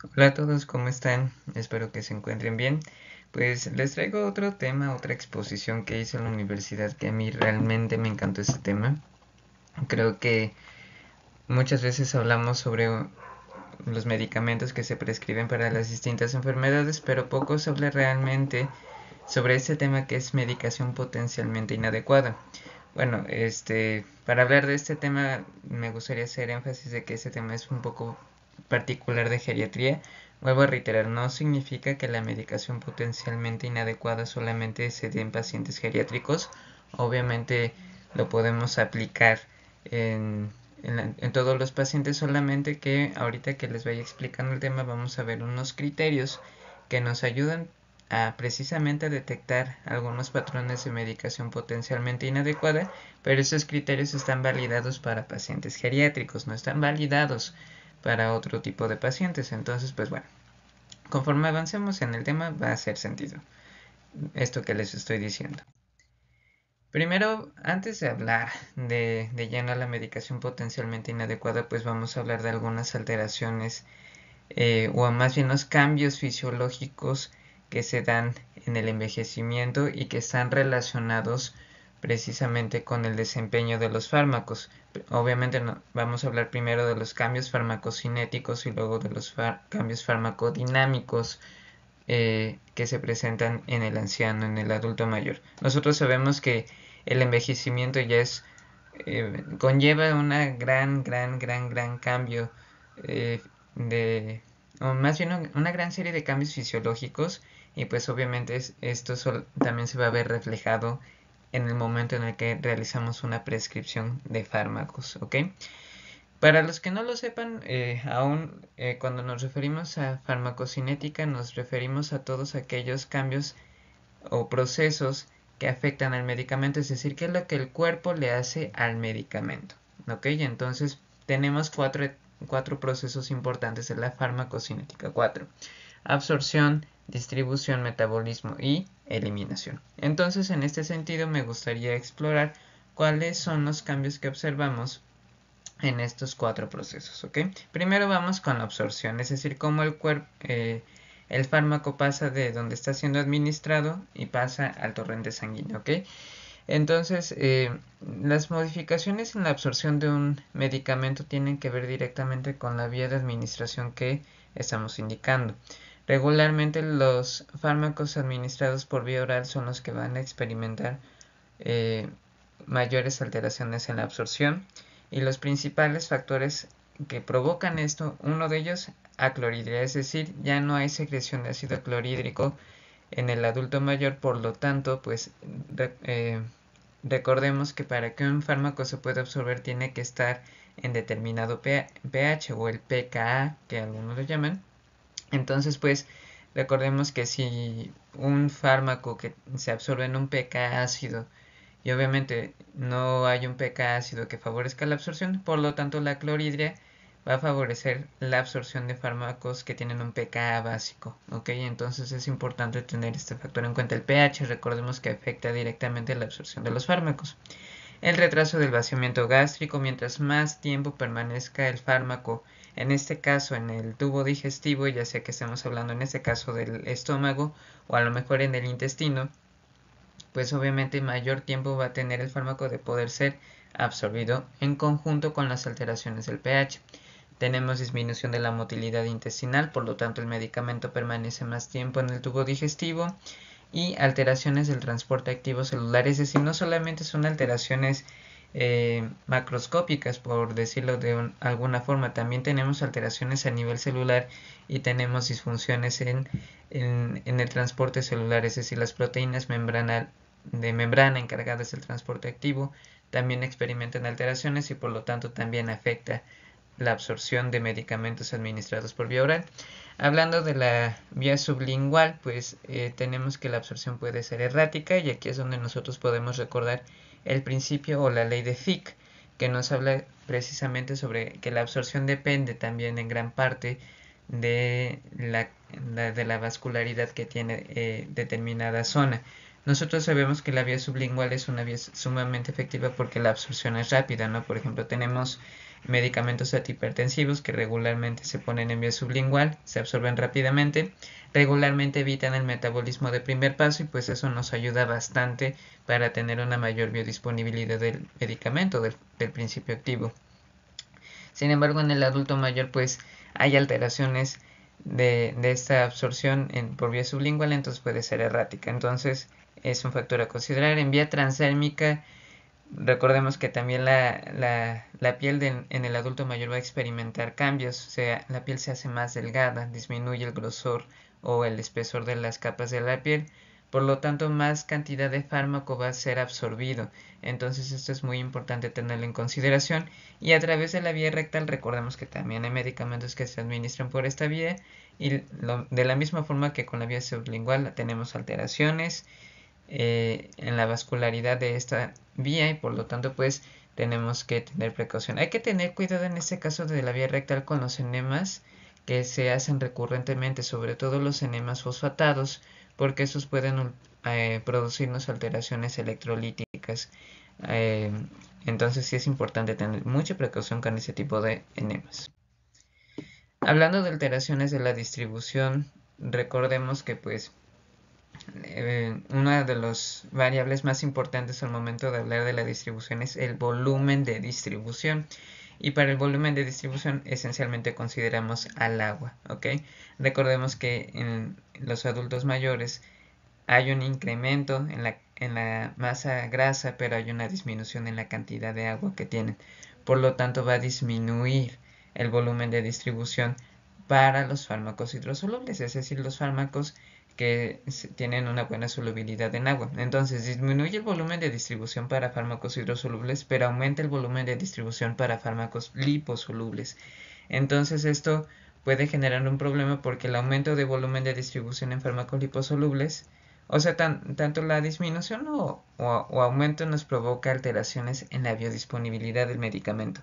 Hola a todos, ¿cómo están? Espero que se encuentren bien. Pues les traigo otro tema, otra exposición que hice en la universidad que a mí realmente me encantó este tema. Creo que muchas veces hablamos sobre los medicamentos que se prescriben para las distintas enfermedades, pero poco se habla realmente sobre este tema que es medicación potencialmente inadecuada. Bueno, para hablar de este tema me gustaría hacer énfasis de que este tema es un poco particular de geriatría. Vuelvo a reiterar, no significa que la medicación potencialmente inadecuada solamente se dé en pacientes geriátricos. Obviamente lo podemos aplicar en, en todos los pacientes, solamente que ahorita que les vaya explicando el tema vamos a ver unos criterios que nos ayudan a precisamente detectar algunos patrones de medicación potencialmente inadecuada, pero esos criterios están validados para pacientes geriátricos, no están validados para otro tipo de pacientes. Entonces, pues bueno, conforme avancemos en el tema va a hacer sentido esto que les estoy diciendo. Primero, antes de hablar de lleno la medicación potencialmente inadecuada, pues vamos a hablar de algunas alteraciones o más bien los cambios fisiológicos que se dan en el envejecimiento y que están relacionados precisamente con el desempeño de los fármacos. Obviamente no, vamos a hablar primero de los cambios farmacocinéticos y luego de los cambios farmacodinámicos que se presentan en el anciano, en el adulto mayor. Nosotros sabemos que el envejecimiento ya conlleva una gran cambio eh, de, o más bien una gran serie de cambios fisiológicos, y pues obviamente esto también se va a ver reflejado en el momento en el que realizamos una prescripción de fármacos, ¿ok? Para los que no lo sepan, aún cuando nos referimos a farmacocinética nos referimos a todos aquellos cambios o procesos que afectan al medicamento, es decir, qué es lo que el cuerpo le hace al medicamento. ¿Ok? Entonces tenemos cuatro procesos importantes en la farmacocinética. Cuatro: absorción, distribución, metabolismo y eliminación. Entonces, en este sentido, me gustaría explorar cuáles son los cambios que observamos en estos cuatro procesos, ¿ok? Primero vamos con la absorción, es decir, cómo el fármaco pasa de donde está siendo administrado y pasa al torrente sanguíneo, ¿ok? Entonces, las modificaciones en la absorción de un medicamento tienen que ver directamente con la vía de administración que estamos indicando. Regularmente los fármacos administrados por vía oral son los que van a experimentar eh, mayores alteraciones en la absorción, y los principales factores que provocan esto, uno de ellos, aclorhidria, es decir, ya no hay secreción de ácido clorhídrico en el adulto mayor. Por lo tanto, pues recordemos que para que un fármaco se pueda absorber tiene que estar en determinado pH o el pKa que algunos lo llaman. Entonces, pues recordemos que si un fármaco que se absorbe en un pK ácido y obviamente no hay un pK ácido que favorezca la absorción, por lo tanto la clorhidria va a favorecer la absorción de fármacos que tienen un pKa básico, ¿ok? Entonces es importante tener este factor en cuenta. El pH, recordemos que afecta directamente la absorción de los fármacos. El retraso del vaciamiento gástrico: mientras más tiempo permanezca el fármaco, en este caso en el tubo digestivo, ya sea que estemos hablando en este caso del estómago o a lo mejor en el intestino, pues obviamente mayor tiempo va a tener el fármaco de poder ser absorbido en conjunto con las alteraciones del pH. Tenemos disminución de la motilidad intestinal, por lo tanto el medicamento permanece más tiempo en el tubo digestivo, y alteraciones del transporte activo celular, es decir, no solamente son alteraciones macroscópicas, por decirlo de alguna forma, también tenemos alteraciones a nivel celular y tenemos disfunciones en el transporte celular, es decir, las proteínas de membrana encargadas del transporte activo también experimentan alteraciones y por lo tanto también afecta la absorción de medicamentos administrados por vía oral. Hablando de la vía sublingual, pues tenemos que la absorción puede ser errática, y aquí es donde nosotros podemos recordar el principio o la ley de Fick, que nos habla precisamente sobre que la absorción depende también en gran parte de la vascularidad que tiene determinada zona. Nosotros sabemos que la vía sublingual es una vía sumamente efectiva porque la absorción es rápida, ¿no? Por ejemplo, tenemos medicamentos antihipertensivos que regularmente se ponen en vía sublingual, se absorben rápidamente, regularmente evitan el metabolismo de primer paso y pues eso nos ayuda bastante para tener una mayor biodisponibilidad del medicamento, del principio activo. Sin embargo, en el adulto mayor pues hay alteraciones de esta absorción por vía sublingual, entonces puede ser errática. Entonces es un factor a considerar. En vía transdérmica, recordemos que también la piel en el adulto mayor va a experimentar cambios, o sea, la piel se hace más delgada, disminuye el grosor o el espesor de las capas de la piel, por lo tanto más cantidad de fármaco va a ser absorbido. Entonces esto es muy importante tenerlo en consideración. Y a través de la vía rectal recordemos que también hay medicamentos que se administran por esta vía y de la misma forma que con la vía sublingual tenemos alteraciones en la vascularidad de esta vía y por lo tanto pues tenemos que tener precaución. Hay que tener cuidado en este caso de la vía rectal con los enemas que se hacen recurrentemente, sobre todo los enemas fosfatados, porque esos pueden producirnos alteraciones electrolíticas. Eh, entonces sí es importante tener mucha precaución con ese tipo de enemas. Hablando de alteraciones de la distribución, recordemos que pues una de las variables más importantes al momento de hablar de la distribución es el volumen de distribución. Y para el volumen de distribución esencialmente consideramos al agua, ¿ok? Recordemos que en los adultos mayores hay un incremento en la masa grasa, pero hay una disminución en la cantidad de agua que tienen. Por lo tanto, va a disminuir el volumen de distribución para los fármacos hidrosolubles, es decir, los fármacos que tienen una buena solubilidad en agua. Entonces, disminuye el volumen de distribución para fármacos hidrosolubles, pero aumenta el volumen de distribución para fármacos liposolubles. Entonces, esto puede generar un problema porque el aumento de volumen de distribución en fármacos liposolubles, o sea, tanto la disminución o aumento nos provoca alteraciones en la biodisponibilidad del medicamento.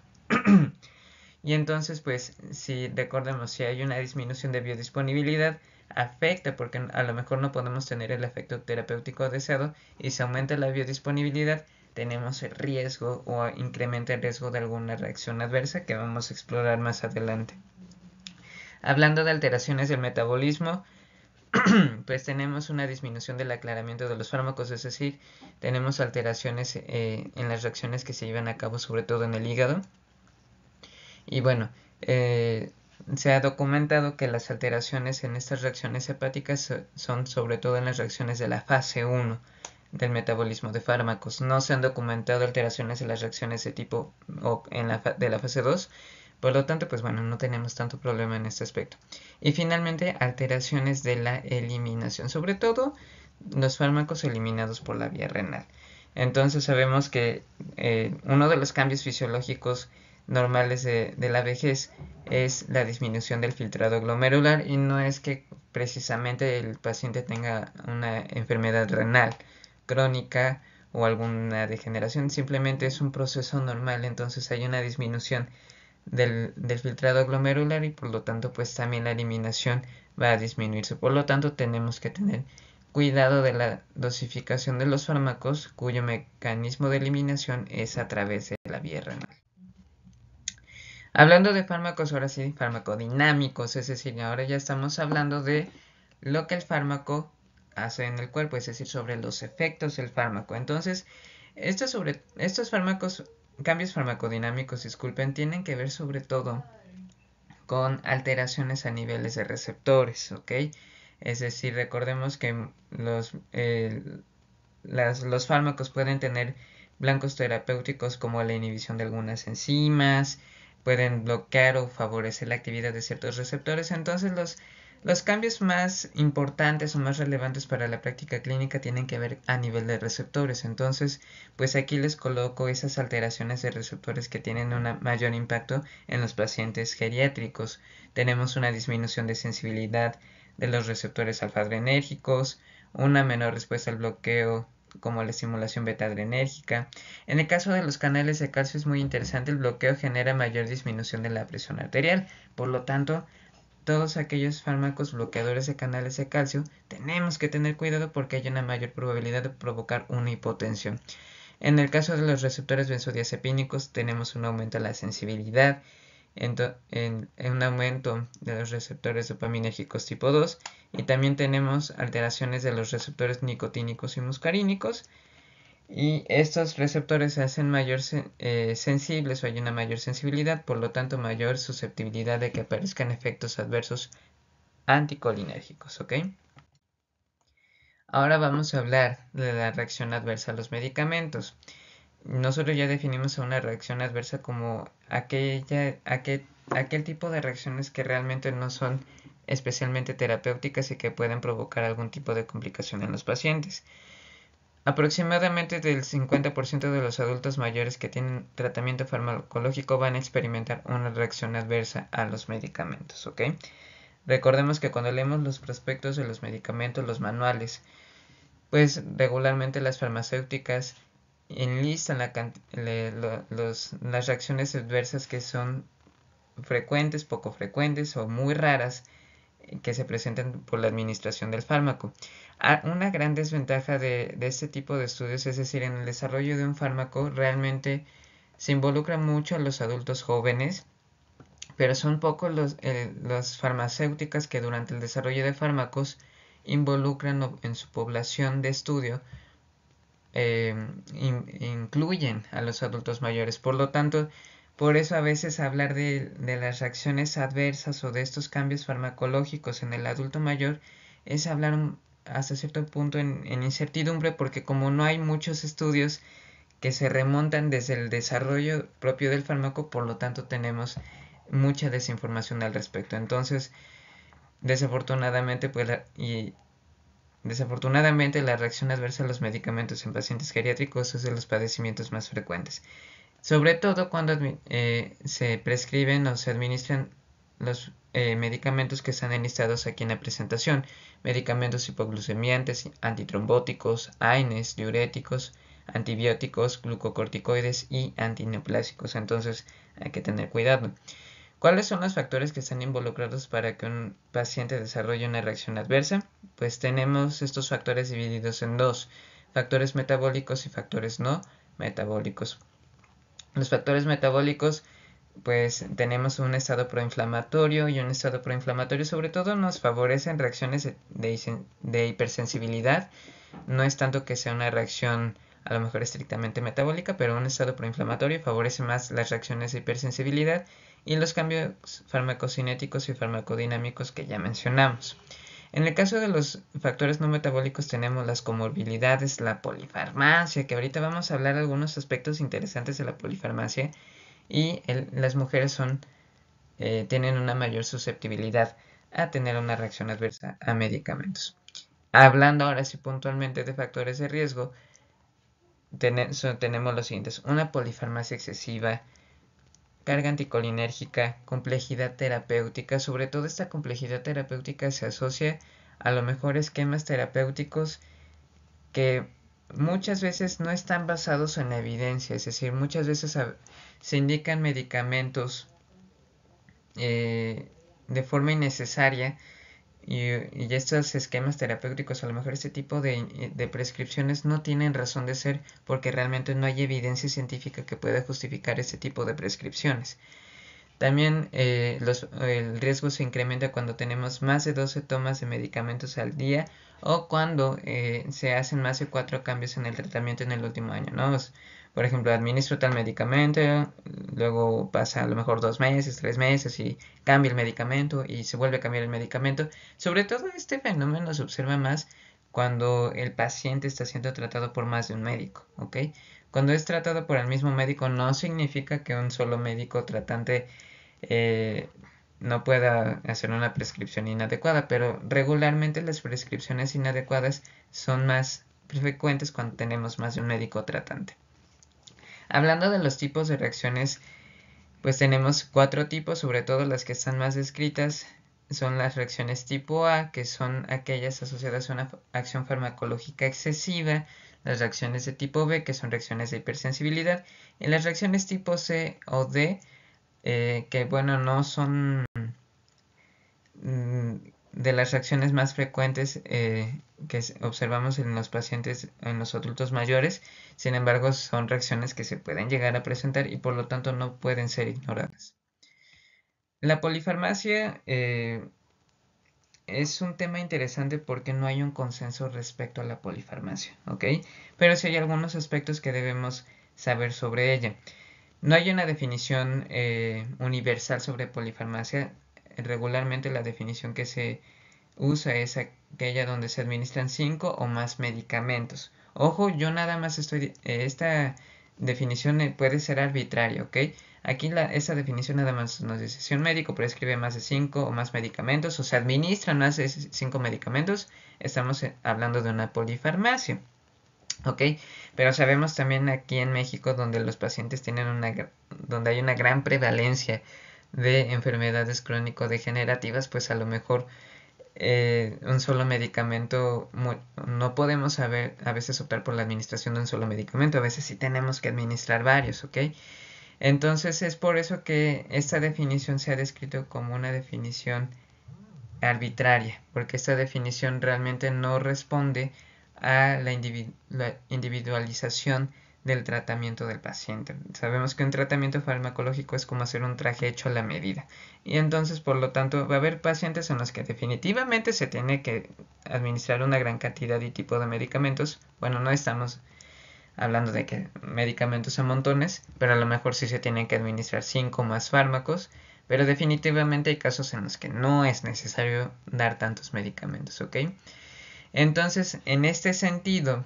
Y entonces, pues, si recordemos, si hay una disminución de biodisponibilidad, afecta porque a lo mejor no podemos tener el efecto terapéutico deseado y si aumenta la biodisponibilidad, tenemos el riesgo o incrementa el riesgo de alguna reacción adversa que vamos a explorar más adelante. Hablando de alteraciones del metabolismo, pues tenemos una disminución del aclaramiento de los fármacos, es decir, tenemos alteraciones en las reacciones que se llevan a cabo, sobre todo en el hígado. Y bueno, se ha documentado que las alteraciones en estas reacciones hepáticas son sobre todo en las reacciones de la fase 1 del metabolismo de fármacos. No se han documentado alteraciones en las reacciones de tipo o de la fase 2. Por lo tanto, pues bueno, no tenemos tanto problema en este aspecto. Y finalmente, alteraciones de la eliminación, sobre todo los fármacos eliminados por la vía renal. Entonces sabemos que uno de los cambios fisiológicos normales de la vejez es la disminución del filtrado glomerular y no es que precisamente el paciente tenga una enfermedad renal crónica o alguna degeneración, simplemente es un proceso normal, entonces hay una disminución del filtrado glomerular y por lo tanto pues también la eliminación va a disminuirse. Por lo tanto tenemos que tener cuidado de la dosificación de los fármacos cuyo mecanismo de eliminación es a través de la vía renal. Hablando de fármacos, ahora sí, farmacodinámicos, es decir, ahora ya estamos hablando de lo que el fármaco hace en el cuerpo, es decir, sobre los efectos del fármaco. Entonces, estos fármacos, cambios farmacodinámicos, disculpen, tienen que ver sobre todo con alteraciones a niveles de receptores, ¿ok? Es decir, recordemos que los fármacos pueden tener blancos terapéuticos como la inhibición de algunas enzimas, pueden bloquear o favorecer la actividad de ciertos receptores. Entonces los cambios más importantes o más relevantes para la práctica clínica tienen que ver a nivel de receptores. Entonces, pues aquí les coloco esas alteraciones de receptores que tienen un mayor impacto en los pacientes geriátricos. Tenemos una disminución de sensibilidad de los receptores alfa-adrenérgicos, una menor respuesta al bloqueo como la estimulación beta-adrenérgica. En el caso de los canales de calcio es muy interesante, el bloqueo genera mayor disminución de la presión arterial, por lo tanto, todos aquellos fármacos bloqueadores de canales de calcio tenemos que tener cuidado porque hay una mayor probabilidad de provocar una hipotensión. En el caso de los receptores benzodiazepínicos tenemos un aumento en la sensibilidad, en un aumento de los receptores dopaminérgicos tipo 2 y también tenemos alteraciones de los receptores nicotínicos y muscarínicos. Y estos receptores se hacen mayor sensibles o hay una mayor sensibilidad, por lo tanto mayor susceptibilidad de que aparezcan efectos adversos anticolinérgicos, ¿ok? Ahora vamos a hablar de la reacción adversa a los medicamentos. Nosotros ya definimos a una reacción adversa como aquel tipo de reacciones que realmente no son especialmente terapéuticas y que pueden provocar algún tipo de complicación en los pacientes. Aproximadamente del 50% de los adultos mayores que tienen tratamiento farmacológico van a experimentar una reacción adversa a los medicamentos, ¿ok? Recordemos que cuando leemos los prospectos de los medicamentos, los manuales, pues regularmente las farmacéuticas enlistan las reacciones adversas que son frecuentes, poco frecuentes o muy raras que se presentan por la administración del fármaco. Una gran desventaja de este tipo de estudios, es decir, en el desarrollo de un fármaco realmente se involucra mucho a los adultos jóvenes, pero son pocos las farmacéuticas que durante el desarrollo de fármacos involucran en su población de estudio, incluyen a los adultos mayores. Por lo tanto, por eso a veces hablar de las reacciones adversas o de estos cambios farmacológicos en el adulto mayor es hablar hasta cierto punto en incertidumbre, porque como no hay muchos estudios que se remontan desde el desarrollo propio del fármaco, por lo tanto tenemos mucha desinformación al respecto. Entonces, desafortunadamente, Desafortunadamente, la reacción adversa a los medicamentos en pacientes geriátricos es de los padecimientos más frecuentes, sobre todo cuando se prescriben o se administran los medicamentos que están enlistados aquí en la presentación: medicamentos hipoglucemiantes, antitrombóticos, AINES, diuréticos, antibióticos, glucocorticoides y antineoplásicos. Entonces hay que tener cuidado. ¿Cuáles son los factores que están involucrados para que un paciente desarrolle una reacción adversa? Pues tenemos estos factores divididos en dos: factores metabólicos y factores no metabólicos. Los factores metabólicos, pues tenemos un estado proinflamatorio, y un estado proinflamatorio sobre todo nos favorecen reacciones de hipersensibilidad. No es tanto que sea una reacción a lo mejor estrictamente metabólica, pero un estado proinflamatorio favorece más las reacciones de hipersensibilidad y los cambios farmacocinéticos y farmacodinámicos que ya mencionamos. En el caso de los factores no metabólicos tenemos las comorbilidades, la polifarmacia, que ahorita vamos a hablar de algunos aspectos interesantes de la polifarmacia, y las mujeres tienen una mayor susceptibilidad a tener una reacción adversa a medicamentos. Hablando ahora sí puntualmente de factores de riesgo, tenemos los siguientes: una polifarmacia excesiva, carga anticolinérgica, complejidad terapéutica. Sobre todo esta complejidad terapéutica se asocia a lo mejor esquemas terapéuticos que muchas veces no están basados en la evidencia, es decir, muchas veces se indican medicamentos de forma innecesaria, y estos esquemas terapéuticos, a lo mejor este tipo de prescripciones no tienen razón de ser porque realmente no hay evidencia científica que pueda justificar este tipo de prescripciones. También el riesgo se incrementa cuando tenemos más de 12 tomas de medicamentos al día, o cuando se hacen más de 4 cambios en el tratamiento en el último año, ¿no? Por ejemplo, administro tal medicamento, luego pasa a lo mejor 2 meses, 3 meses y cambia el medicamento y se vuelve a cambiar el medicamento. Sobre todo este fenómeno se observa más cuando el paciente está siendo tratado por más de un médico, ¿ok? Cuando es tratado por el mismo médico no significa que un solo médico tratante eh, no pueda hacer una prescripción inadecuada, pero regularmente las prescripciones inadecuadas son más frecuentes cuando tenemos más de un médico tratante. Hablando de los tipos de reacciones, pues tenemos 4 tipos, sobre todo las que están más descritas son las reacciones tipo A, que son aquellas asociadas a una acción farmacológica excesiva; las reacciones de tipo B, que son reacciones de hipersensibilidad; y las reacciones tipo C o D, que bueno, no son de las reacciones más frecuentes que observamos en los pacientes, en los adultos mayores. Sin embargo, son reacciones que se pueden llegar a presentar y por lo tanto no pueden ser ignoradas. La polifarmacia es un tema interesante porque no hay un consenso respecto a la polifarmacia, ¿ok? Pero sí hay algunos aspectos que debemos saber sobre ella. No hay una definición universal sobre polifarmacia. Regularmente la definición que se usa es aquella donde se administran 5 o más medicamentos. Ojo, yo nada más esta definición puede ser arbitraria, ¿ok? Aquí esa definición nada más nos dice, si un médico prescribe más de 5 o más medicamentos o se administran más de 5 medicamentos, estamos hablando de una polifarmacia. ¿Ok? Pero sabemos también aquí en México donde los pacientes donde hay una gran prevalencia de enfermedades crónico-degenerativas, pues a lo mejor un solo medicamento, no podemos a veces optar por la administración de un solo medicamento, a veces sí tenemos que administrar varios, ¿ok? Entonces es por eso que esta definición se ha descrito como una definición arbitraria, porque esta definición realmente no responde a la individualización del tratamiento del paciente. Sabemos que un tratamiento farmacológico es como hacer un traje hecho a la medida. Y entonces, por lo tanto, va a haber pacientes en los que definitivamente se tiene que administrar una gran cantidad y tipo de medicamentos. Bueno, no estamos hablando de que medicamentos a montones, pero a lo mejor sí se tienen que administrar 5 más fármacos, pero definitivamente hay casos en los que no es necesario dar tantos medicamentos, ¿ok? Entonces, en este sentido,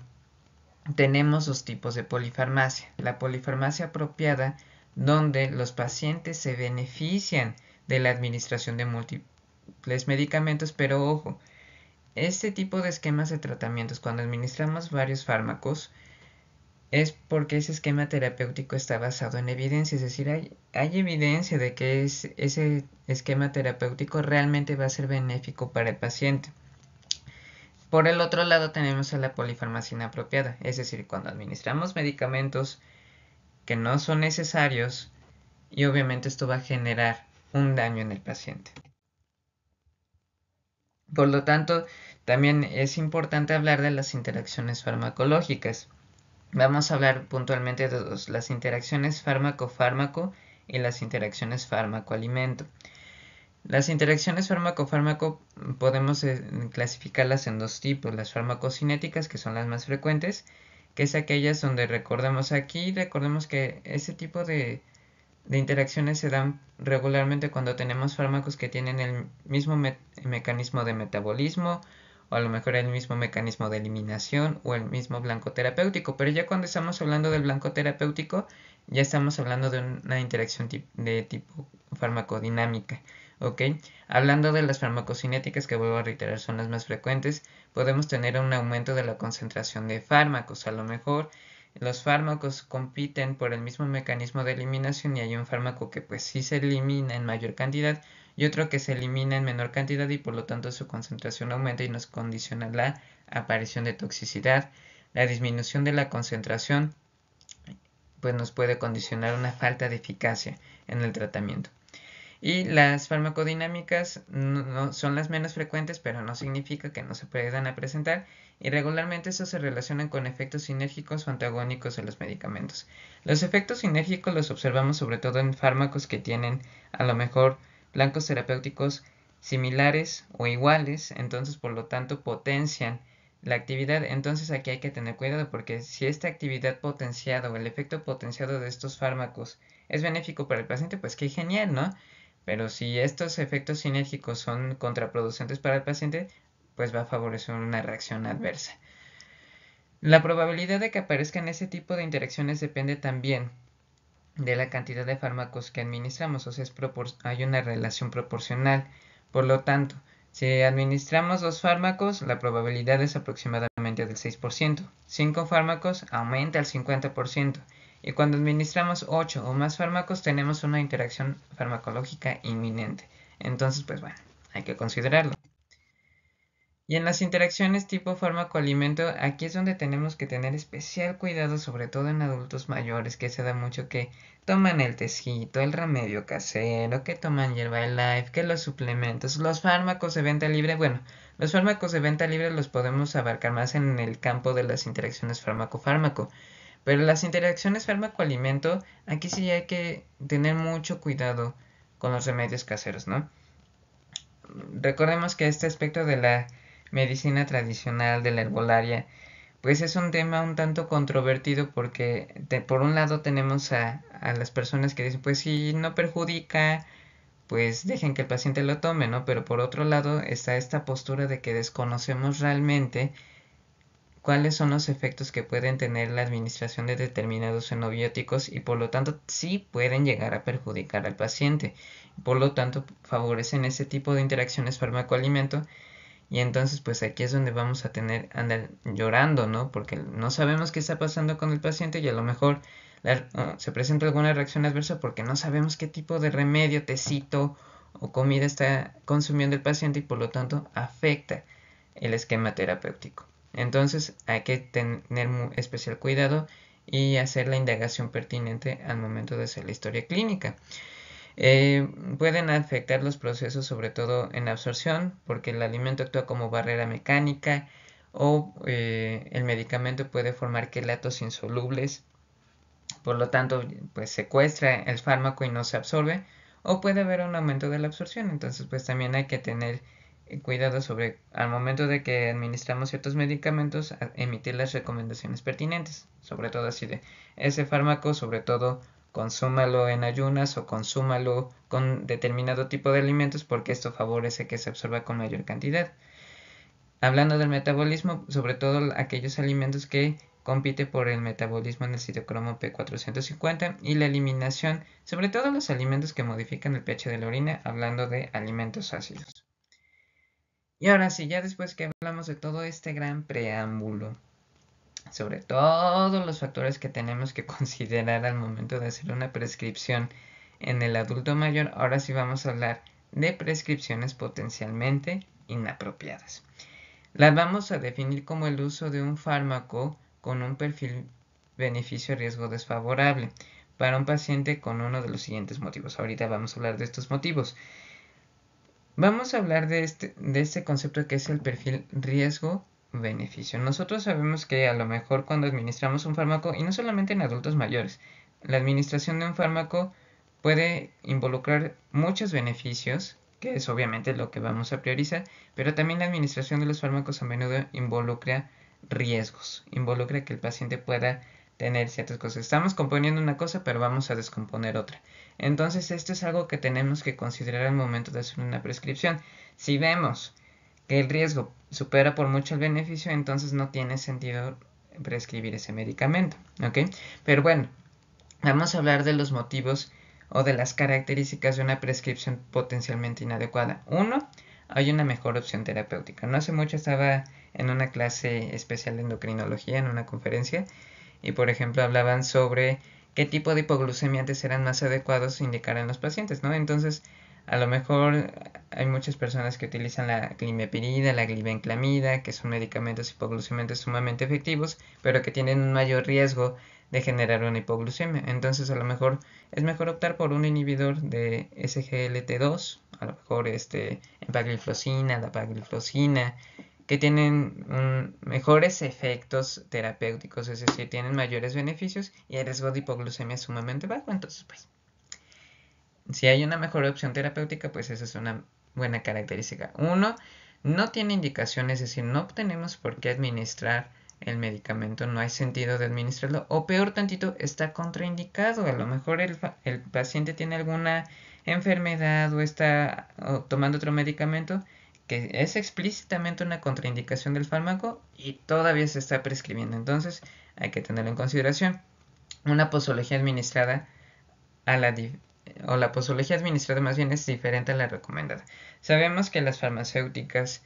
tenemos dos tipos de polifarmacia. La polifarmacia apropiada, donde los pacientes se benefician de la administración de múltiples medicamentos, pero ojo, este tipo de esquemas de tratamientos, cuando administramos varios fármacos, es porque ese esquema terapéutico está basado en evidencia, es decir, hay evidencia de que ese esquema terapéutico realmente va a ser benéfico para el paciente. Por el otro lado tenemos a la polifarmacia inapropiada, es decir, cuando administramos medicamentos que no son necesarios y obviamente esto va a generar un daño en el paciente. Por lo tanto, también es importante hablar de las interacciones farmacológicas. Vamos a hablar puntualmente de dos, las interacciones fármaco-fármaco y las interacciones fármaco-alimento. Las interacciones fármaco-fármaco podemos clasificarlas en dos tipos, las farmacocinéticas, que son las más frecuentes, que es aquellas donde recordemos que ese tipo de interacciones se dan regularmente cuando tenemos fármacos que tienen el mismo mecanismo de metabolismo, o a lo mejor el mismo mecanismo de eliminación o el mismo blanco terapéutico, pero ya cuando estamos hablando del blanco terapéutico, ya estamos hablando de una interacción de tipo farmacodinámica, ¿ok? Hablando de las farmacocinéticas, que vuelvo a reiterar son las más frecuentes, podemos tener un aumento de la concentración de fármacos, a lo mejor los fármacos compiten por el mismo mecanismo de eliminación y hay un fármaco que pues sí se elimina en mayor cantidad y otro que se elimina en menor cantidad y por lo tanto su concentración aumenta y nos condiciona la aparición de toxicidad. La disminución de la concentración pues nos puede condicionar una falta de eficacia en el tratamiento. Y las farmacodinámicas no son las menos frecuentes, pero no significa que no se puedan a presentar, y regularmente estos se relacionan con efectos sinérgicos o antagónicos de los medicamentos. Los efectos sinérgicos los observamos sobre todo en fármacos que tienen a lo mejor blancos terapéuticos similares o iguales, entonces por lo tanto potencian la actividad. Entonces aquí hay que tener cuidado porque si esta actividad potenciada o el efecto potenciado de estos fármacos es benéfico para el paciente, pues qué genial, ¿no? Pero si estos efectos sinérgicos son contraproducentes para el paciente, pues va a favorecer una reacción adversa. La probabilidad de que aparezcan ese tipo de interacciones depende también de la cantidad de fármacos que administramos, o sea, hay una relación proporcional. Por lo tanto, si administramos 2 fármacos, la probabilidad es aproximadamente del 6%. 5 fármacos aumenta al 50%. Y cuando administramos 8 o más fármacos, tenemos una interacción farmacológica inminente. Entonces, pues bueno, hay que considerarlo. Y en las interacciones tipo fármaco-alimento, aquí es donde tenemos que tener especial cuidado, sobre todo en adultos mayores, que se da mucho que toman el tecito, el remedio casero, que toman hierba life, que los suplementos, los fármacos de venta libre. Bueno, los fármacos de venta libre los podemos abarcar más en el campo de las interacciones fármaco-fármaco. Pero las interacciones fármaco-alimento, aquí sí hay que tener mucho cuidado con los remedios caseros, ¿no? Recordemos que este aspecto de la medicina tradicional, de la herbolaria, pues es un tema un tanto controvertido porque por un lado tenemos a las personas que dicen, pues si no perjudica, pues dejen que el paciente lo tome, ¿no? Pero por otro lado está esta postura de que desconocemos realmente cuáles son los efectos que pueden tener la administración de determinados fenobióticos y por lo tanto sí pueden llegar a perjudicar al paciente. Por lo tanto favorecen ese tipo de interacciones fármaco-alimento y entonces pues aquí es donde vamos a andar llorando, ¿no? Porque no sabemos qué está pasando con el paciente y a lo mejor se presenta alguna reacción adversa porque no sabemos qué tipo de remedio, tecito o comida está consumiendo el paciente y por lo tanto afecta el esquema terapéutico. Entonces hay que tener especial cuidado y hacer la indagación pertinente al momento de hacer la historia clínica. Pueden afectar los procesos sobre todo en absorción porque el alimento actúa como barrera mecánica o el medicamento puede formar quelatos insolubles, por lo tanto pues secuestra el fármaco y no se absorbe o puede haber un aumento de la absorción. Entonces pues también hay que tener cuidado sobre al momento de que administramos ciertos medicamentos emitir las recomendaciones pertinentes, sobre todo así de ese fármaco, sobre todo consúmalo en ayunas o consúmalo con determinado tipo de alimentos porque esto favorece que se absorba con mayor cantidad. Hablando del metabolismo, sobre todo aquellos alimentos que compite por el metabolismo en el citocromo P450 y la eliminación, sobre todo los alimentos que modifican el pH de la orina, hablando de alimentos ácidos. Y ahora sí, ya después que hablamos de todo este gran preámbulo, sobre todos los factores que tenemos que considerar al momento de hacer una prescripción en el adulto mayor, ahora sí vamos a hablar de prescripciones potencialmente inapropiadas. Las vamos a definir como el uso de un fármaco con un perfil beneficio-riesgo desfavorable para un paciente con uno de los siguientes motivos. Ahorita vamos a hablar de estos motivos. Vamos a hablar de este concepto que es el perfil riesgo-beneficio. Nosotros sabemos que a lo mejor cuando administramos un fármaco, y no solamente en adultos mayores, la administración de un fármaco puede involucrar muchos beneficios, que es obviamente lo que vamos a priorizar, pero también la administración de los fármacos a menudo involucra riesgos, involucra que el paciente pueda tener ciertas cosas. Estamos componiendo una cosa, pero vamos a descomponer otra. Entonces esto es algo que tenemos que considerar al momento de hacer una prescripción. Si vemos que el riesgo supera por mucho el beneficio, entonces no tiene sentido prescribir ese medicamento, ¿ok? Pero bueno, vamos a hablar de los motivos o de las características de una prescripción potencialmente inadecuada. Uno, hay una mejor opción terapéutica. No hace mucho estaba en una clase especial de endocrinología, en una conferencia, y por ejemplo hablaban sobre qué tipo de hipoglucemia antes eran más adecuados indicar en los pacientes, ¿no? Entonces, a lo mejor hay muchas personas que utilizan la climepirida, la glibenclamida, que son medicamentos hipoglucemiantes sumamente efectivos, pero que tienen un mayor riesgo de generar una hipoglucemia. Entonces, a lo mejor es mejor optar por un inhibidor de SGLT2, a lo mejor empagliflozina, dapagliflozina, que tienen mejores efectos terapéuticos, es decir, tienen mayores beneficios y el riesgo de hipoglucemia es sumamente bajo. Entonces, pues, si hay una mejor opción terapéutica, pues esa es una buena característica. Uno, no tiene indicación, es decir, no tenemos por qué administrar el medicamento, no hay sentido de administrarlo, o peor tantito, está contraindicado. A lo mejor el paciente tiene alguna enfermedad o está tomando otro medicamento que es explícitamente una contraindicación del fármaco y todavía se está prescribiendo. Entonces hay que tenerlo en consideración. Una posología administrada a la posología administrada más bien es diferente a la recomendada. Sabemos que las farmacéuticas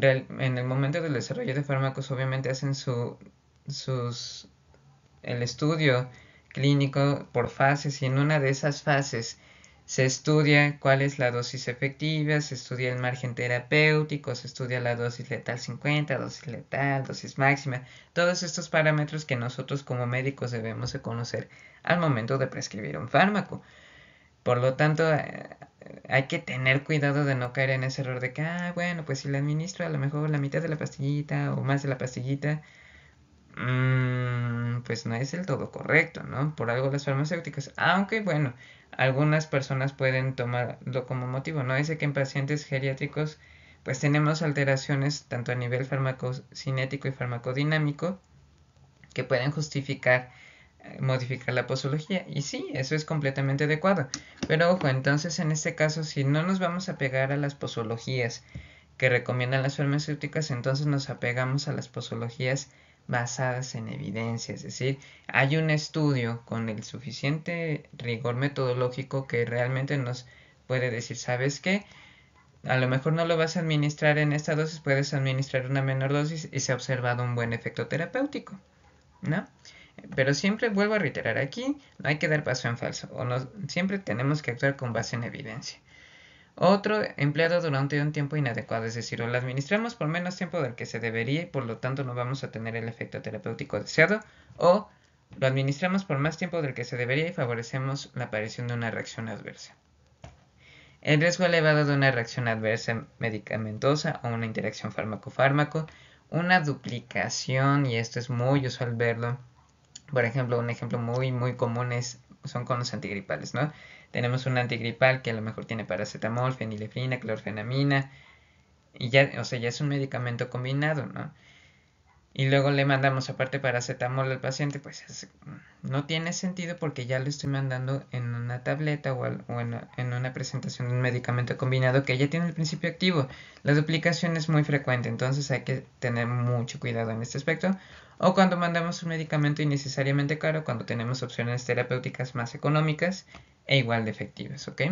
en el momento del desarrollo de fármacos obviamente hacen el estudio clínico por fases y en una de esas fases Se estudia cuál es la dosis efectiva, se estudia el margen terapéutico, se estudia la dosis letal 50, dosis letal, dosis máxima, todos estos parámetros que nosotros como médicos debemos de conocer al momento de prescribir un fármaco. Por lo tanto, hay que tener cuidado de no caer en ese error de que, bueno, pues si le administro a lo mejor la mitad de la pastillita o más de la pastillita, pues no es del todo correcto, ¿no? Por algo las farmacéuticas, aunque bueno, algunas personas pueden tomarlo como motivo, ¿no? Es que en pacientes geriátricos pues tenemos alteraciones tanto a nivel farmacocinético y farmacodinámico que pueden justificar modificar la posología. Y sí, eso es completamente adecuado. Pero ojo, entonces en este caso, si no nos vamos a pegar a las posologías que recomiendan las farmacéuticas, entonces nos apegamos a las posologías basadas en evidencia. Es decir, hay un estudio con el suficiente rigor metodológico que realmente nos puede decir, ¿sabes qué? A lo mejor no lo vas a administrar en esta dosis, puedes administrar una menor dosis y se ha observado un buen efecto terapéutico, ¿no? Pero siempre vuelvo a reiterar, aquí no hay que dar paso en falso, o no, siempre tenemos que actuar con base en evidencia. Otro, empleado durante un tiempo inadecuado, es decir, o lo administramos por menos tiempo del que se debería y por lo tanto no vamos a tener el efecto terapéutico deseado, o lo administramos por más tiempo del que se debería y favorecemos la aparición de una reacción adversa. El riesgo elevado de una reacción adversa medicamentosa o una interacción fármaco-fármaco, una duplicación, y esto es muy usual verlo. Por ejemplo, un ejemplo muy común son con los antigripales, ¿no? Tenemos un antigripal que a lo mejor tiene paracetamol, fenilefrina, clorfenamina, y ya, o sea, ya es un medicamento combinado, ¿no? Y luego le mandamos aparte paracetamol al paciente, pues no tiene sentido porque ya le estoy mandando en una tableta o en una presentación de un medicamento combinado que ya tiene el principio activo. La duplicación es muy frecuente, entonces hay que tener mucho cuidado en este aspecto. O cuando mandamos un medicamento innecesariamente caro, cuando tenemos opciones terapéuticas más económicas e igual de efectivas, ¿ok?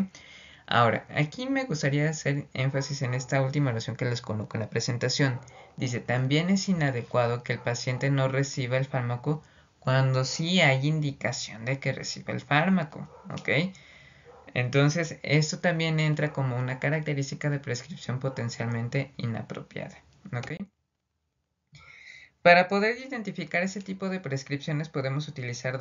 Ahora, aquí me gustaría hacer énfasis en esta última oración que les coloco en la presentación. Dice, también es inadecuado que el paciente no reciba el fármaco cuando sí hay indicación de que reciba el fármaco, ¿ok? Entonces, esto también entra como una característica de prescripción potencialmente inapropiada, ¿ok? Para poder identificar ese tipo de prescripciones podemos utilizar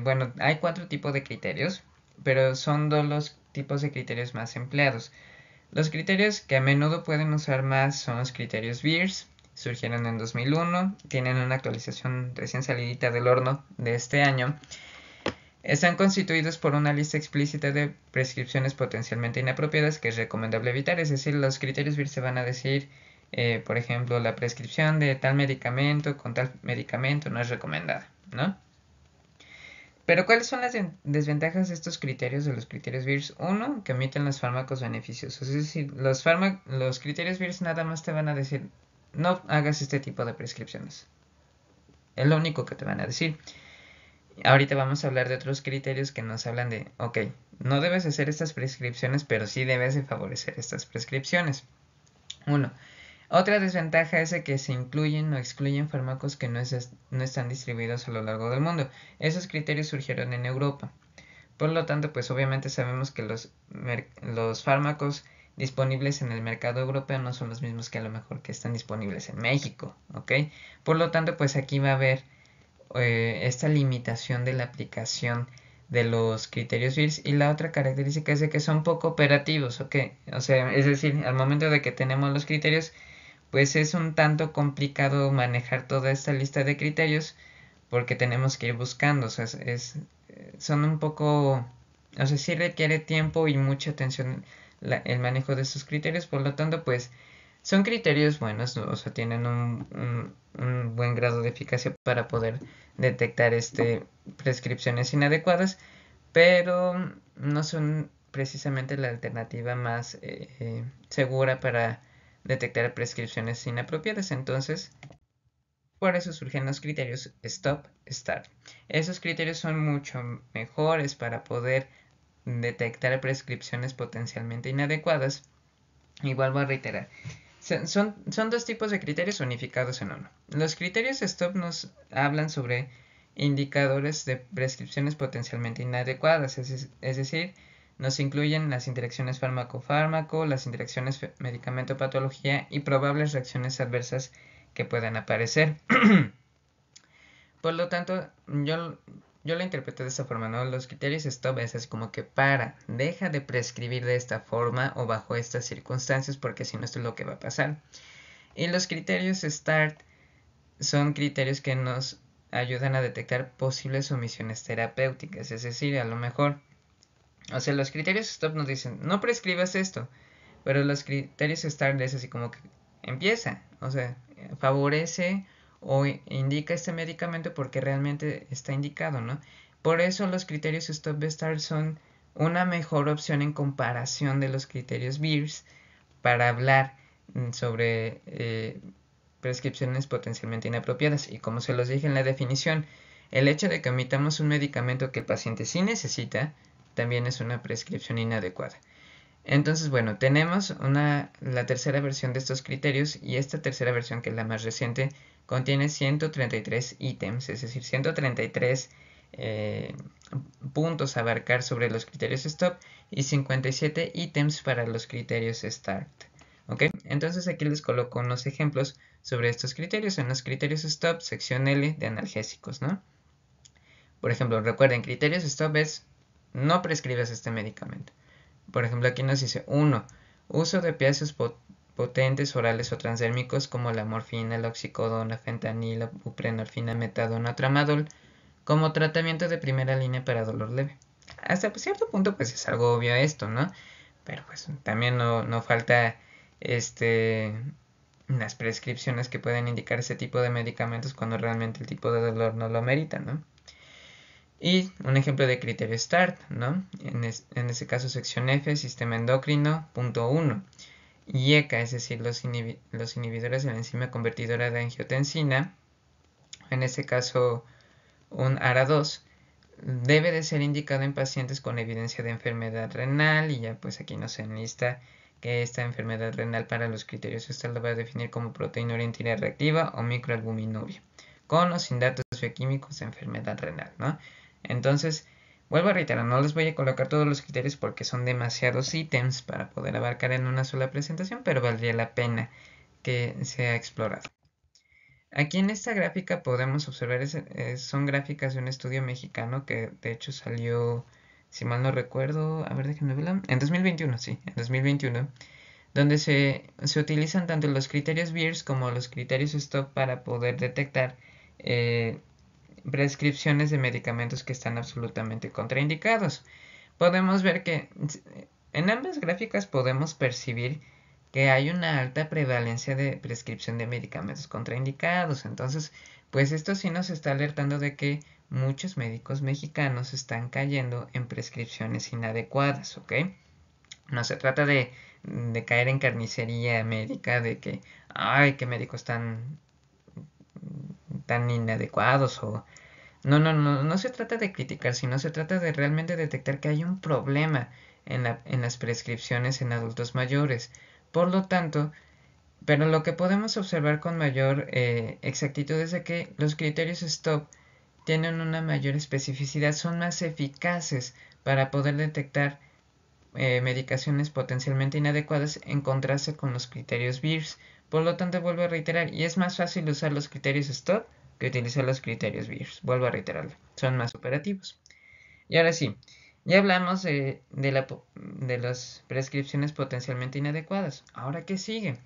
bueno, hay 4 tipos de criterios, pero son dos los tipos de criterios más empleados. Los criterios que a menudo pueden usar más son los criterios Beers, surgieron en 2001, tienen una actualización recién salidita del horno de este año. Están constituidos por una lista explícita de prescripciones potencialmente inapropiadas que es recomendable evitar, es decir, los criterios Beers se van a decir, por ejemplo, la prescripción de tal medicamento con tal medicamento no es recomendada, ¿no? Pero ¿cuáles son las desventajas de estos criterios, de los criterios Beers? Uno, que omiten los fármacos beneficiosos. Es decir, los criterios Beers nada más te van a decir, no hagas este tipo de prescripciones. Es lo único que te van a decir. Ahorita vamos a hablar de otros criterios que nos hablan de, ok, no debes hacer estas prescripciones, pero sí debes de favorecer estas prescripciones. Uno, otra desventaja es que se incluyen o excluyen fármacos que no están distribuidos a lo largo del mundo. Esos criterios surgieron en Europa. Por lo tanto, pues obviamente sabemos que los fármacos disponibles en el mercado europeo no son los mismos que a lo mejor que están disponibles en México, ¿ok? Por lo tanto, pues aquí va a haber esta limitación de la aplicación de los criterios BIRS, y la otra característica es de que son poco operativos, ¿ok? O sea, es decir, al momento de que tenemos los criterios, pues es un tanto complicado manejar toda esta lista de criterios porque tenemos que ir buscando, o sea, son un poco, o sea, sí requiere tiempo y mucha atención el manejo de estos criterios, por lo tanto, pues son criterios buenos, ¿no? O sea, tienen un buen grado de eficacia para poder detectar prescripciones inadecuadas, pero no son precisamente la alternativa más segura para detectar prescripciones inapropiadas. Entonces, por eso surgen los criterios Stop, Start. Esos criterios son mucho mejores para poder detectar prescripciones potencialmente inadecuadas. Igual voy a reiterar. Son dos tipos de criterios unificados en uno. Los criterios Stop nos hablan sobre indicadores de prescripciones potencialmente inadecuadas, es decir, Nos incluyen las interacciones fármaco-fármaco, las interacciones medicamento-patología y probables reacciones adversas que puedan aparecer. Por lo tanto, yo lo interpreto de esta forma, ¿no? Los criterios stop es así como que deja de prescribir de esta forma o bajo estas circunstancias, porque si no, esto es lo que va a pasar. Y los criterios start son criterios que nos ayudan a detectar posibles omisiones terapéuticas, es decir, a lo mejor, o sea, los criterios stop nos dicen, no prescribas esto, pero los criterios start es así como que empieza, o sea, favorece o indica este medicamento porque realmente está indicado, ¿no? Por eso los criterios stop start son una mejor opción en comparación de los criterios BEARS para hablar sobre prescripciones potencialmente inapropiadas. Y como se los dije en la definición, el hecho de que omitamos un medicamento que el paciente sí necesita también es una prescripción inadecuada. Entonces, bueno, tenemos la tercera versión de estos criterios y esta tercera versión, que es la más reciente, contiene 133 ítems, es decir, 133 puntos a abarcar sobre los criterios STOP y 57 ítems para los criterios START. ¿Ok? Entonces aquí les coloco unos ejemplos sobre estos criterios. En los criterios STOP, sección L de analgésicos, ¿no? Por ejemplo, recuerden, criterios STOP es no prescribas este medicamento. Por ejemplo, aquí nos dice 1. Uso de opiáceos potentes orales o transdérmicos como la morfina, la oxicodona, fentanilo, buprenorfina, metadona, tramadol como tratamiento de primera línea para dolor leve. Hasta cierto punto pues es algo obvio esto, ¿no? Pero pues también no falta las prescripciones que pueden indicar ese tipo de medicamentos cuando realmente el tipo de dolor no lo amerita, ¿no? Y un ejemplo de criterio START, ¿no? En ese caso sección F, sistema endocrino, punto 1. Y ECA, es decir, los inhibidores de la enzima convertidora de angiotensina, en este caso un ARA2, debe de ser indicado en pacientes con evidencia de enfermedad renal, y ya pues aquí nos enlista que esta enfermedad renal para los criterios START la va a definir como proteinuria entera reactiva o microalbuminuria, con o sin datos bioquímicos de enfermedad renal, ¿no? Entonces, vuelvo a reiterar, no les voy a colocar todos los criterios porque son demasiados ítems para poder abarcar en una sola presentación, pero valdría la pena que sea explorado. Aquí en esta gráfica podemos observar, son gráficas de un estudio mexicano que de hecho salió, si mal no recuerdo, a ver, déjenme verlo, en 2021, sí, en 2021, donde se utilizan tanto los criterios BEARS como los criterios STOP para poder detectar prescripciones de medicamentos que están absolutamente contraindicados. Podemos ver que en ambas gráficas podemos percibir que hay una alta prevalencia de prescripción de medicamentos contraindicados. Entonces, pues esto sí nos está alertando de que muchos médicos mexicanos están cayendo en prescripciones inadecuadas, ¿ok? No se trata de caer en carnicería médica, de que, ay, qué médicos tan inadecuados o no se trata de criticar, sino se trata de realmente detectar que hay un problema en las prescripciones en adultos mayores. Por lo tanto, pero lo que podemos observar con mayor exactitud es de que los criterios STOP tienen una mayor especificidad, son más eficaces para poder detectar medicaciones potencialmente inadecuadas en contraste con los criterios BEARS. Por lo tanto, vuelvo a reiterar, y es más fácil usar los criterios STOP que utilizar los criterios BEARS. Vuelvo a reiterarlo, son más operativos. Y ahora sí, ya hablamos de las prescripciones potencialmente inadecuadas. ¿Ahora qué sigue?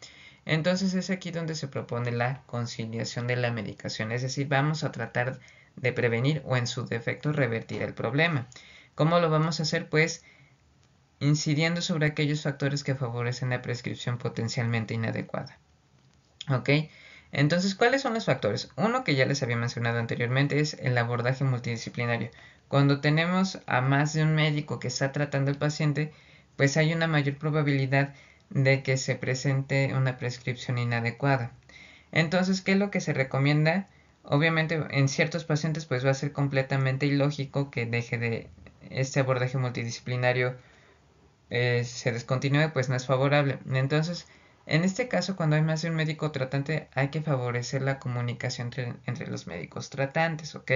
Entonces es aquí donde se propone la conciliación de la medicación, es decir, vamos a tratar de prevenir o en su defecto revertir el problema. ¿Cómo lo vamos a hacer? Pues incidiendo sobre aquellos factores que favorecen la prescripción potencialmente inadecuada. ¿Ok? Entonces, ¿cuáles son los factores? Uno que ya les había mencionado anteriormente es el abordaje multidisciplinario. Cuando tenemos a más de un médico que está tratando al paciente, pues hay una mayor probabilidad de que se presente una prescripción inadecuada. Entonces, ¿qué es lo que se recomienda? Obviamente, en ciertos pacientes, pues va a ser completamente ilógico que deje de este abordaje multidisciplinario se descontinúe, pues no es favorable. Entonces, en este caso, cuando hay más de un médico tratante, hay que favorecer la comunicación entre los médicos tratantes, ¿ok?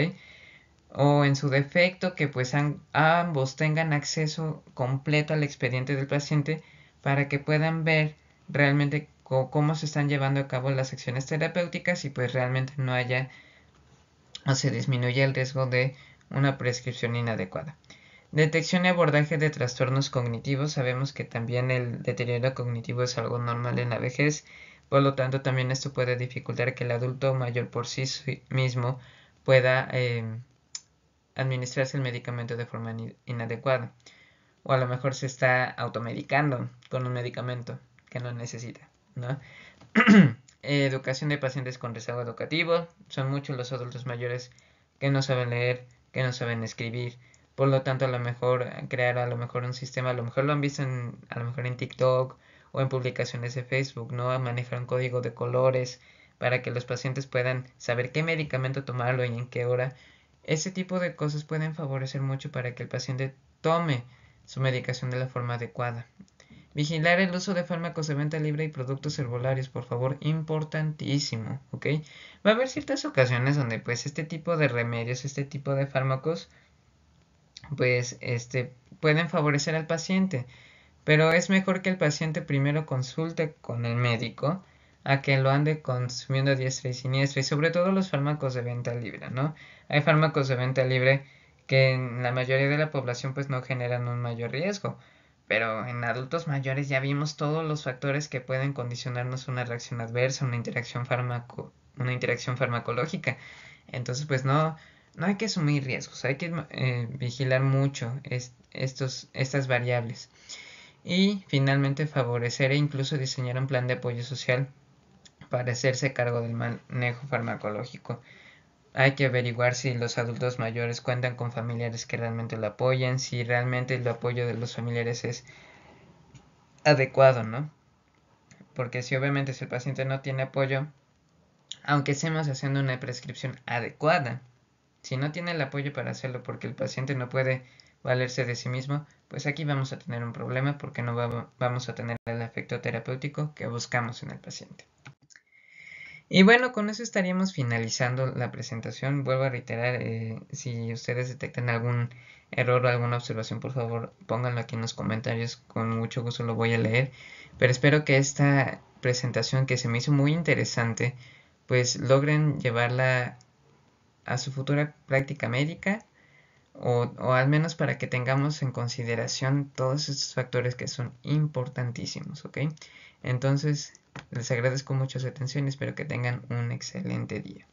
o en su defecto que pues ambos tengan acceso completo al expediente del paciente para que puedan ver realmente cómo se están llevando a cabo las acciones terapéuticas y pues realmente no haya o se disminuye el riesgo de una prescripción inadecuada. Detección y abordaje de trastornos cognitivos. Sabemos que también el deterioro cognitivo es algo normal en la vejez, por lo tanto también esto puede dificultar que el adulto mayor por sí mismo pueda administrarse el medicamento de forma inadecuada. O a lo mejor se está automedicando con un medicamento que no necesita, ¿no? Educación de pacientes con rezago educativo. Son muchos los adultos mayores que no saben leer, que no saben escribir. Por lo tanto, a lo mejor crear a lo mejor un sistema, a lo mejor lo han visto a lo mejor en TikTok o en publicaciones de Facebook, ¿no? A manejar un código de colores para que los pacientes puedan saber qué medicamento tomarlo y en qué hora. Ese tipo de cosas pueden favorecer mucho para que el paciente tome su medicación de la forma adecuada. Vigilar el uso de fármacos de venta libre y productos herbolarios, por favor, importantísimo, ¿ok? Va a haber ciertas ocasiones donde pues este tipo de remedios, este tipo de fármacos, pues pueden favorecer al paciente, pero es mejor que el paciente primero consulte con el médico a que lo ande consumiendo a diestra y siniestra, y sobre todo los fármacos de venta libre, ¿no? Hay fármacos de venta libre que en la mayoría de la población pues no generan un mayor riesgo, pero en adultos mayores ya vimos todos los factores que pueden condicionarnos una reacción adversa, una interacción farmacológica. Entonces, pues no hay que asumir riesgos, hay que vigilar mucho estas variables. Y finalmente favorecer e incluso diseñar un plan de apoyo social para hacerse cargo del manejo farmacológico. Hay que averiguar si los adultos mayores cuentan con familiares que realmente lo apoyen, si realmente el apoyo de los familiares es adecuado, ¿no? Porque si obviamente si el paciente no tiene apoyo, aunque estemos haciendo una prescripción adecuada, si no tiene el apoyo para hacerlo porque el paciente no puede valerse de sí mismo, pues aquí vamos a tener un problema porque no vamos a tener el efecto terapéutico que buscamos en el paciente. Y bueno, con eso estaríamos finalizando la presentación. Vuelvo a reiterar, si ustedes detectan algún error o alguna observación, por favor pónganlo aquí en los comentarios, con mucho gusto lo voy a leer. Pero espero que esta presentación, que se me hizo muy interesante, pues logren llevarla a su futura práctica médica, o al menos para que tengamos en consideración todos estos factores que son importantísimos, ¿ok? Entonces, les agradezco mucho su atención y espero que tengan un excelente día.